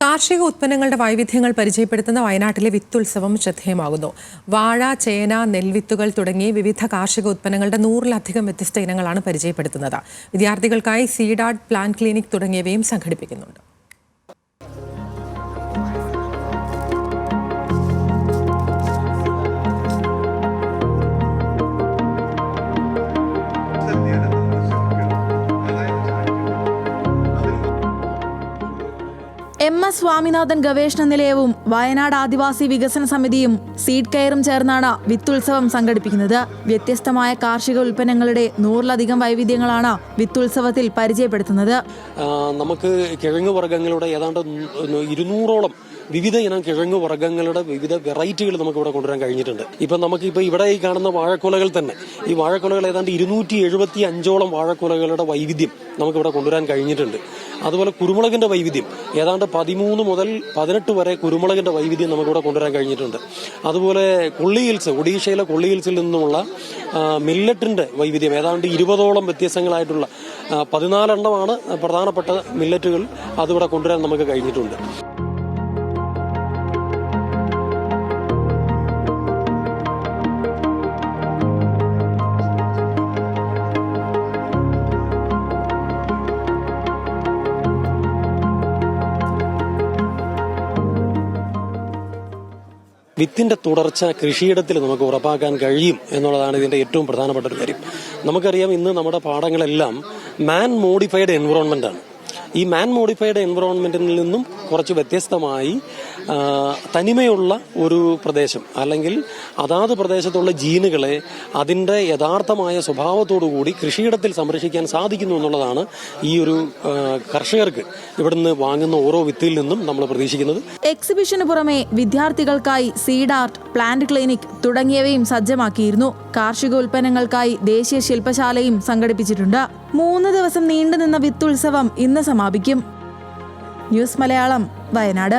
കാർഷിക ഉത്പന്നങ്ങളുടെ വൈവിധ്യങ്ങൾ പരിചയപ്പെടുത്തുന്ന വയനാട്ടിലെ വിത്തുത്സവം ശ്രദ്ധേയമാകുന്നു. വാഴ, ചേന, നെൽവിത്തുകൾ തുടങ്ങി വിവിധ കാർഷിക ഉത്പന്നങ്ങളുടെ 100-ലധികം വ്യത്യസ്ത ഇനങ്ങളാണ് പരിചയപ്പെടുത്തുന്നത്. വിദ്യാർത്ഥികൾക്കായി സീഡ് ആർട്ട്, പ്ലാന്റ് ക്ലിനിക് തുടങ്ങിയവയും സംഘടിപ്പിക്കുന്നുണ്ട്. MS സ്വാമിനാഥൻ ഗവേഷണ നിലയവും വയനാട് ആദിവാസി വികസന സമിതിയും സീഡ് കെയറും ചേർന്നാണ് വിത്തുത്സവം സംഘടിപ്പിക്കുന്നത്. വ്യത്യസ്തമായ കാർഷിക ഉൽപ്പന്നങ്ങളുടെ 100-ലധികം വൈവിധ്യങ്ങളാണ് വിത്തുത്സവത്തിൽ പരിചയപ്പെടുത്തുന്നത്. നമുക്ക് കിഴങ്ങു വർഗ്ഗങ്ങളുടെ ഏതാണ്ട് 200ഓളം വിവിധ ഇനം കിഴങ്ങു വർഗ്ഗങ്ങളുടെ വിവിധ വെറൈറ്റികൾ നമുക്ക് ഇവിടെ കൊണ്ടുവരാൻ കഴിഞ്ഞിട്ടുണ്ട്. ഇപ്പം നമുക്കിപ്പോൾ ഇവിടെ ഈ കാണുന്ന വാഴക്കുലകൾ തന്നെ, ഈ വാഴക്കുലകൾ ഏതാണ്ട് 275ഓളം വാഴക്കുലകളുടെ വൈവിധ്യം നമുക്കിവിടെ കൊണ്ടുവരാൻ കഴിഞ്ഞിട്ടുണ്ട്. അതുപോലെ കുരുമുളകിന്റെ വൈവിധ്യം ഏതാണ്ട് 13 മുതൽ 18 വരെ കുരുമുളകിന്റെ വൈവിധ്യം നമുക്കിവിടെ കൊണ്ടുവരാൻ കഴിഞ്ഞിട്ടുണ്ട്. അതുപോലെ കൊള്ളി ഹിൽസ്, ഒഡീഷയിലെ കൊള്ളി ഹിൽസിൽ നിന്നുമുള്ള മില്ലറ്റിന്റെ വൈവിധ്യം ഏതാണ്ട് 20ഓളം വ്യത്യസ്തങ്ങളായിട്ടുള്ള 14 എണ്ണമാണ് പ്രധാനപ്പെട്ട മില്ലറ്റുകൾ അതിവിടെ കൊണ്ടുവരാൻ നമുക്ക് കഴിഞ്ഞിട്ടുണ്ട്. വിത്തിന്റെ തുടർച്ച കൃഷിയിടത്തിൽ നമുക്ക് ഉറപ്പാക്കാൻ കഴിയും എന്നുള്ളതാണ് ഇതിന്റെ ഏറ്റവും പ്രധാനപ്പെട്ട ഒരു കാര്യം. നമുക്കറിയാം, ഇന്ന് നമ്മുടെ പാടങ്ങളെല്ലാം മാൻ മോഡിഫൈഡ് എൻവറോൺമെന്റ് ആണ്. ഈ മാൻ മോഡിഫൈഡ് എൻവറോൺമെന്റിൽ നിന്നും കുറച്ച് വ്യത്യസ്തമായി തനിമയുള്ള ഒരു പ്രദേശം, അല്ലെങ്കിൽ അതാത് പ്രദേശത്തുള്ള ജീനുകളെ അതിന്റെ യഥാർത്ഥമായ സ്വഭാവത്തോടുകൂടി കൃഷിയിടത്തിൽ സംരക്ഷിക്കാൻ സാധിക്കുന്നു എന്നുള്ളതാണ് ഈ ഒരു കർഷകർക്ക് ഇവിടുന്ന് വാങ്ങുന്ന ഓരോ വിത്തിൽ നിന്നും നമ്മൾ പ്രതീക്ഷിക്കുന്നത്. എക്സിബിഷന് പുറമെ വിദ്യാർത്ഥികൾക്കായി സീഡ് ആർട്ട്, പ്ലാന്റ് ക്ലിനിക് തുടങ്ങിയവയും സജ്ജമാക്കിയിരുന്നു. കാർഷിക ഉൽപ്പന്നങ്ങൾക്കായി ദേശീയ ശില്പശാലയും സംഘടിപ്പിച്ചിട്ടുണ്ട്. 3 ദിവസം നീണ്ടുനിന്ന വിത്തുത്സവം ഇന്ന് സമാപിക്കും. ന്യൂസ് മലയാളം, വയനാട്.